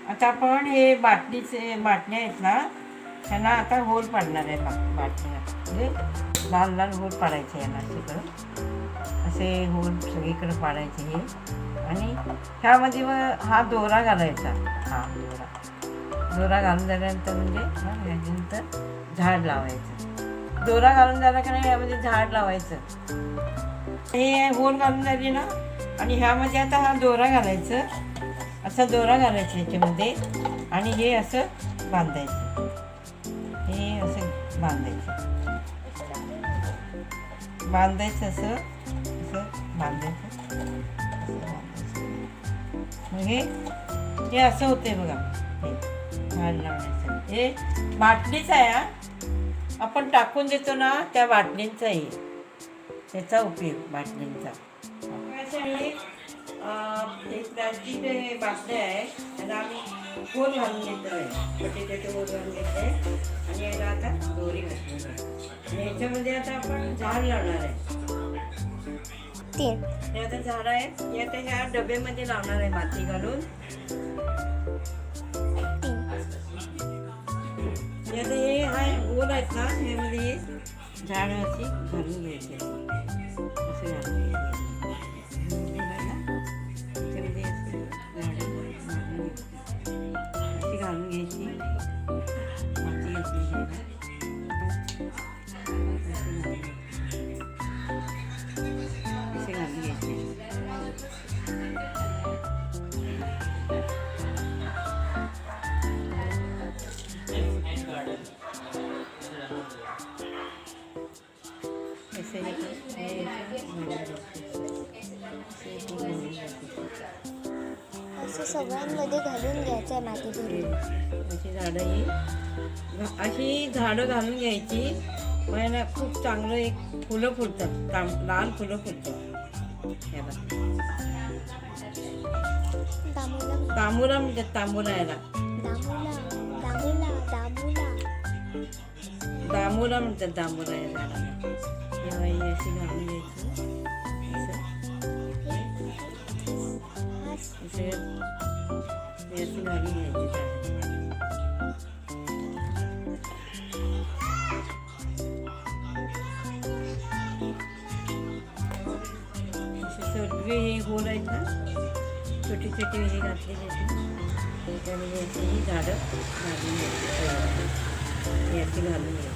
आता आपण हे बाटलीचे बाटल्या आहेत ना, त्यांना आता होल पाडणार आहे. बाटलीला म्हणजे लाल लाल होल पाडायचे याला सगळं, असे होल सगळीकडे पाडायचे हे. आणि ह्यामध्ये मग हा दोरा घालायचा. हा दोरा घालून झाल्यानंतर म्हणजे मग ह्याच्यानंतर झाड लावायचं. दोरा घालून झाला की नाही यामध्ये झाड लावायचं. हे होल घालून झाली ना, आणि ह्यामध्ये आता हा दोरा घालायचं. असा दोरा घालायचा ह्याच्यामध्ये आणि हे असं बांधायचं. हे असं बांधायचं असं असं बांधायचं. मग हे असं होते बघा. हे झाड लावण्याचं हे बाटलीच आहे हा. आपण टाकून देतो ना त्या बाटलींचा आहे त्याचा उपयोग बाटलींचा. एक प्लास्टिक बाटल्या आहे त्याला आम्ही होल घालून घेतो आहे. छोटे होल घालून घेतो आहे आणि याला आता दोरी घातलेली आहे. आणि ह्याच्यामध्ये आता आपण झाड लावणार आहे. हे आता झाड आहे हे आता ह्या डब्यामध्ये लावणार आहे माती घालून. आता हे होल आहेत ना, ह्यामध्ये झाड अशी घालून घ्यायची असे घालून घालून घ्यायची माती घातली असे घालून घ्यायचे. असं सगळ्यांमध्ये घालून घ्यायचं आहे माती भरून. अशी झाडं घालून घ्यायची. मला खूप चांगलं एक फुलं फुलतात, लाल फुलं फुलतात. तांबुला म्हणतात. तांबुला याला दामोला म्हणतात. दामोला या झाडाला तेव्हा ही अशी घालून घ्यायची. अशी घालून घ्यायची. सगळे हे होल आहेत ना, छोटी हे घातलेली त्यामध्ये ही झाडं घालून घ्यायची. हे अशी घालून घ्यायची.